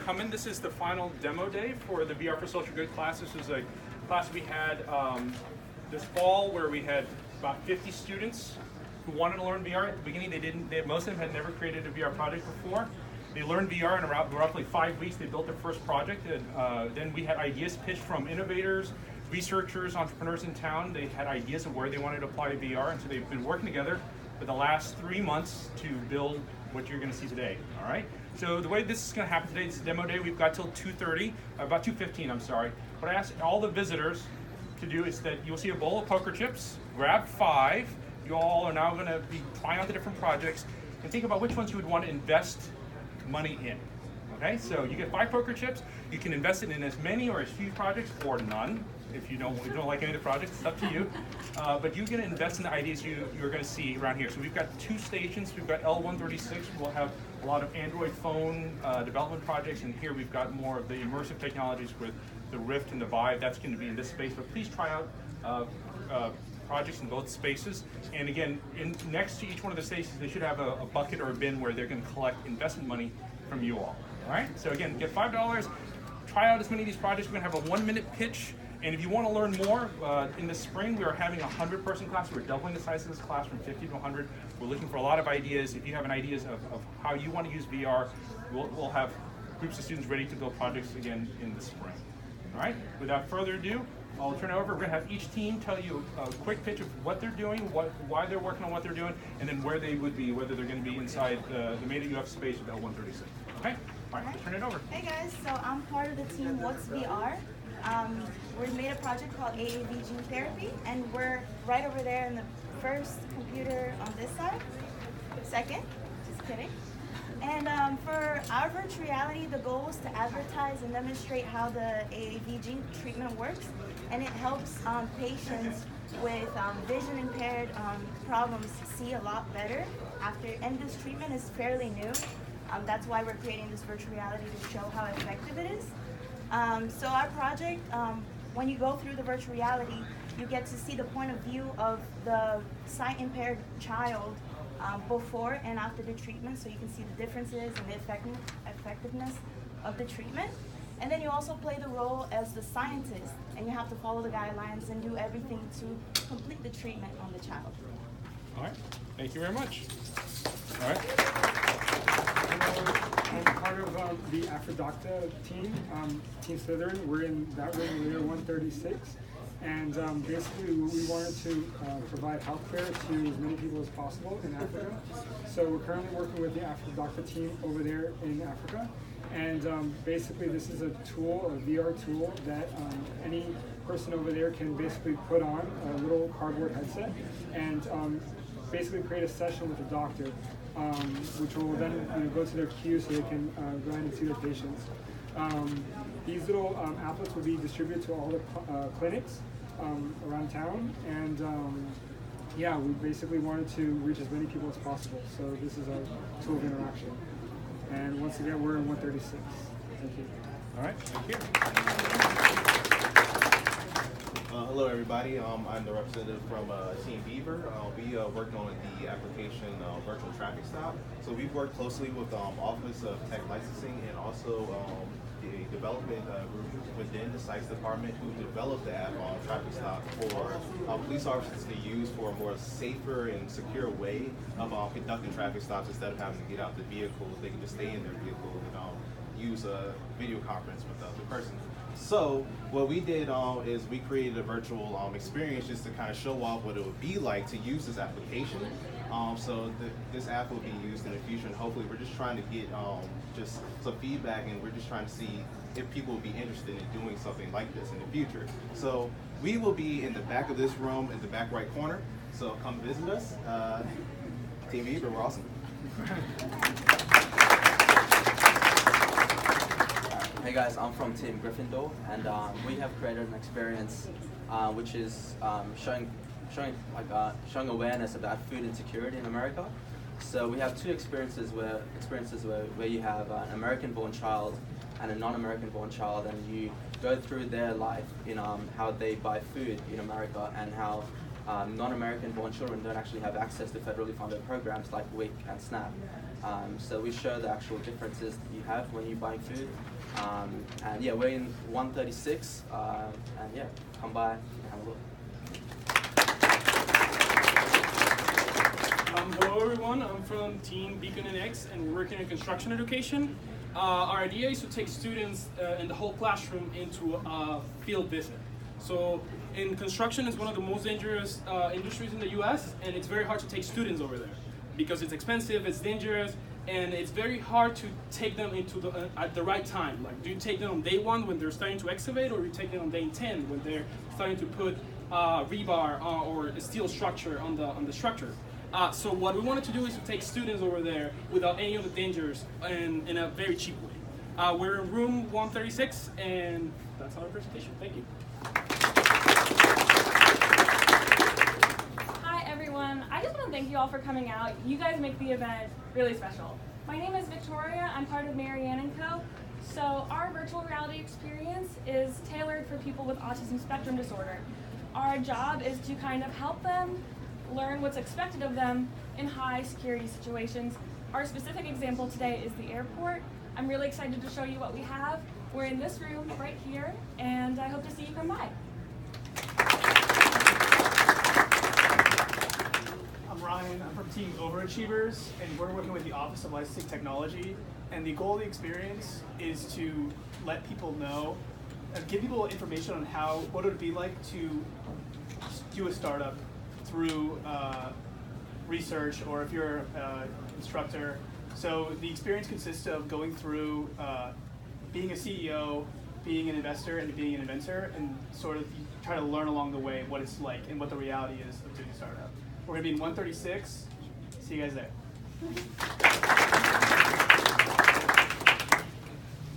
coming. This is the final demo day for the VR for Social Good class. This is a class we had this fall where we had about 50 students who wanted to learn VR. At the beginning, most of them had never created a VR project before. They learned VR in around roughly 5 weeks. They built their first project. And then we had ideas pitched from innovators, researchers, entrepreneurs in town. They had ideas of where they wanted to apply VR, and so they've been working together for the last 3 months to build what you're going to see today. All right. So the way this is going to happen today, this is demo day. We've got till 2:30, about 2:15. I'm sorry. What I ask all the visitors to do is that you'll see a bowl of poker chips. Grab 5. You all are now going to be trying out the different projects and think about which ones you would want to invest money in. Okay, so you get 5 poker chips. You can invest it in as many or as few projects, or none. If you don't like any of the projects, it's up to you. But you're going to invest in the ideas you're going to see around here. So we've got 2 stations. We've got L136. We'll have a lot of Android phone development projects, and here we've got more of the immersive technologies with the Rift and the Vive. That's going to be in this space. But please try out projects in both spaces. And again, next to each one of the stations, they should have a bucket or a bin where they're going to collect investment money from you all. All right? So again, get $5. Try out as many of these projects. We're going to have a 1-minute pitch. And if you want to learn more, in the spring we are having a 100-person class. We're doubling the size of this class from 50 to 100. We're looking for a lot of ideas. If you have ideas of how you want to use VR, we'll have groups of students ready to build projects again in the spring. All right? Without further ado, I'll turn it over. We're going to have each team tell you a quick pitch of what they're doing, why they're working on what they're doing, and then where they would be, whether they're going to be inside the Made UF space with L136. Okay? All right, turn it over. Hey guys, so I'm part of the team What's VR. We made a project called AAV Gene Therapy, and we're right over there in the first computer on this side. Second, just kidding. And for our virtual reality, the goal was to advertise and demonstrate how the AAV gene treatment works, and it helps patients with vision impaired problems see a lot better after. And this treatment is fairly new. That's why we're creating this virtual reality to show how effective it is. So our project, when you go through the virtual reality, you get to see the point of view of the sight impaired child before and after the treatment, so you can see the differences and the effectiveness of the treatment. And then you also play the role as the scientist, and you have to follow the guidelines and do everything to complete the treatment on the child. All right, thank you very much. All right. I'm part of the Aphrodocta team, Team Slytherin. We're in that room, layer 136. And basically we wanted to provide healthcare to as many people as possible in Africa. So we're currently working with the Aphrodocta team over there in Africa. And basically this is a tool, a VR tool, that any person over there can basically put on a little cardboard headset and basically create a session with a doctor, which will then go to their queue so they can go ahead and see their patients. These little applets will be distributed to all the clinics around town, and yeah, we basically wanted to reach as many people as possible. So this is a tool of interaction. And once again, we're in 136. Thank you. All right, thank you. Hello everybody, I'm the representative from Team Beaver. We worked on the application Virtual Traffic Stop. So we've worked closely with Office of Tech Licensing and also the development group within the Sites Department who developed the app Traffic Stop for police officers to use for a more safer and secure way of conducting traffic stops. Instead of having to get out the vehicle, they can just stay in their vehicle and use a video conference with the person. So what we did is we created a virtual experience just to kind of show off what it would be like to use this application. So this app will be used in the future, and hopefully we're just trying to get just some feedback, and we're just trying to see if people will be interested in doing something like this in the future. So we will be in the back of this room, in the back right corner. So come visit us. Team Beaver, we're awesome. Hey guys, I'm from Team Gryffindor, and we have created an experience which is showing awareness about food insecurity in America. So we have 2 experiences where you have an American-born child and a non-American-born child, and you go through their life in how they buy food in America and how non-American born children don't actually have access to federally funded programs like WIC and SNAP. So we show the actual differences that you have when you're buying food. And yeah, we're in 136, and yeah, come by and have a look. Hello everyone, I'm from Team Beacon and X, and we're working in construction education. Our idea is to take students and the whole classroom into a field visit. So in construction, it's one of the most dangerous industries in the US, and it's very hard to take students over there because it's expensive, it's dangerous, and it's very hard to take them into at the right time. Like, do you take them on day 1 when they're starting to excavate, or you take them on day 10 when they're starting to put rebar or a steel structure on the structure? So what we wanted to do is to take students over there without any of the dangers and in a very cheap way. We're in room 136, and that's our presentation. Thank you. Hi everyone, I just want to thank you all for coming out. You guys make the event really special. My name is Victoria, I'm part of Marianne & Co. So our virtual reality experience is tailored for people with autism spectrum disorder. Our job is to kind of help them learn what's expected of them in high security situations. Our specific example today is the airport. I'm really excited to show you what we have. We're in this room right here, and I hope to see you come by. I'm Ryan, I'm from Team Overachievers, and we're working with the Office of Licensing Technology. And the goal of the experience is to let people know, give people information on what it would be like to do a startup through research, or if you're an instructor. So the experience consists of going through being a CEO, being an investor, and being an inventor, and sort of try to learn along the way what it's like and what the reality is of doing a startup. We're gonna be in 136. See you guys there.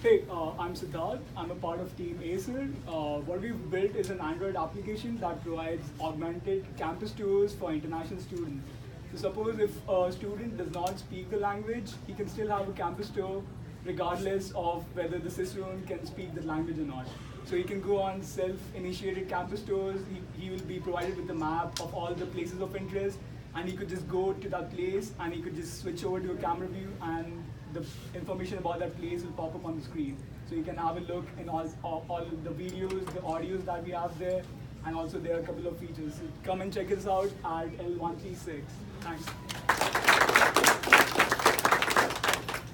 Hey, I'm Siddharth. I'm a part of Team Acer. What we've built is an Android application that provides augmented campus tours for international students. So suppose if a student does not speak the language, he can still have a campus tour regardless of whether the cis-student can speak the language or not. So he can go on self-initiated campus tours. He will be provided with a map of all the places of interest, and he could just go to that place and he could just switch over to a camera view, and the information about that place will pop up on the screen. So you can have a look in all the videos, the audios that we have there, and also there are a couple of features. So come and check us out at L136. Thanks.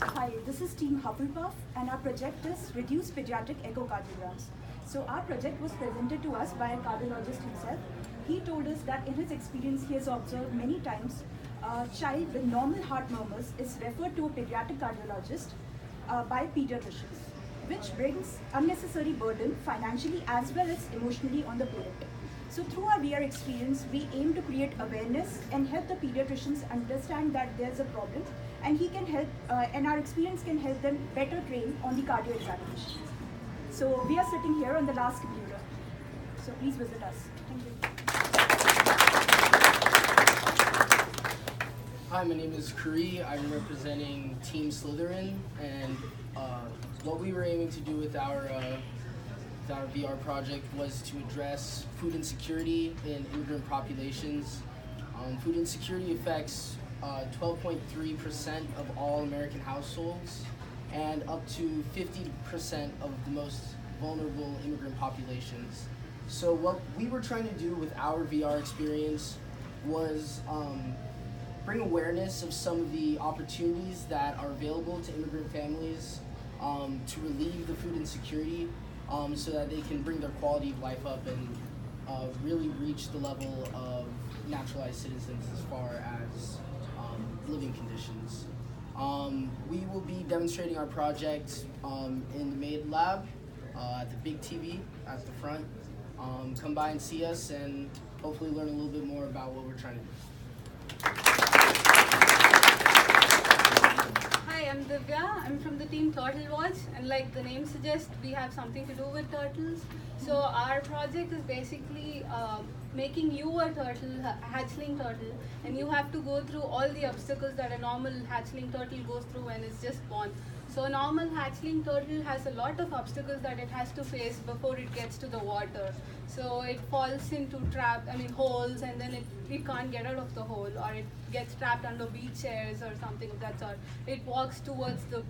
Hi, this is Team Hufflepuff, and our project is Reduce Pediatric Echocardiograms. So our project was presented to us by a cardiologist himself. He told us that in his experience he has observed many times a child with normal heart murmurs is referred to a pediatric cardiologist by pediatricians, which brings unnecessary burden financially as well as emotionally on the parent. So through our VR experience, we aim to create awareness and help the pediatricians understand that there's a problem, and he can help, and our experience can help them better train on the cardio examination. So we are sitting here on the last computer. So please visit us. Thank you. Hi, my name is Kari. I'm representing Team Slytherin, and what we were aiming to do with our VR project was to address food insecurity in immigrant populations. Food insecurity affects 12.3% of all American households and up to 50% of the most vulnerable immigrant populations. So what we were trying to do with our VR experience was bring awareness of some of the opportunities that are available to immigrant families to relieve the food insecurity, so that they can bring their quality of life up and really reach the level of naturalized citizens as far as living conditions. We will be demonstrating our project in the Made Lab at the big TV at the front. Come by and see us and hopefully learn a little bit more about what we're trying to do. Hi, I'm Divya. I'm from the team Turtle Watch, and like the name suggests, we have something to do with turtles. So our project is basically making you a turtle, a hatchling turtle, and you have to go through all the obstacles that a normal hatchling turtle goes through when it's just born. So a normal hatchling turtle has a lot of obstacles that it has to face before it gets to the water. So it falls into holes, and then it can't get out of the hole, or it gets trapped under beach chairs or something of that sort. It walks towards the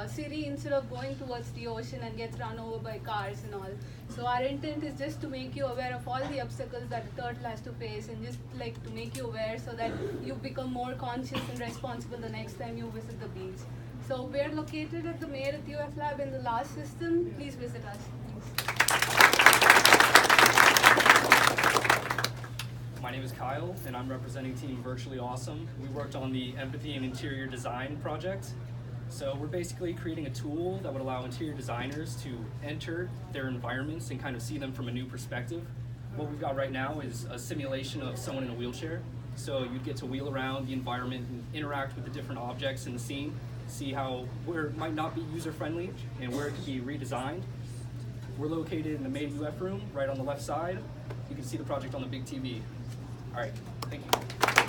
city instead of going towards the ocean and gets run over by cars and all. So our intent is just to make you aware of all the obstacles that a turtle has to face, and just like to make you aware so that you become more conscious and responsible the next time you visit the beach. So we're located at the Mayor at UF Lab in the last system. Please visit us. My name is Kyle, and I'm representing Team Virtually Awesome. We worked on the Empathy and Interior Design project. So we're basically creating a tool that would allow interior designers to enter their environments and kind of see them from a new perspective. What we've got right now is a simulation of someone in a wheelchair. So you'd get to wheel around the environment and interact with the different objects in the scene, see where it might not be user-friendly and where it could be redesigned. We're located in the main UF room, right on the left side. You can see the project on the big TV. All right, thank you.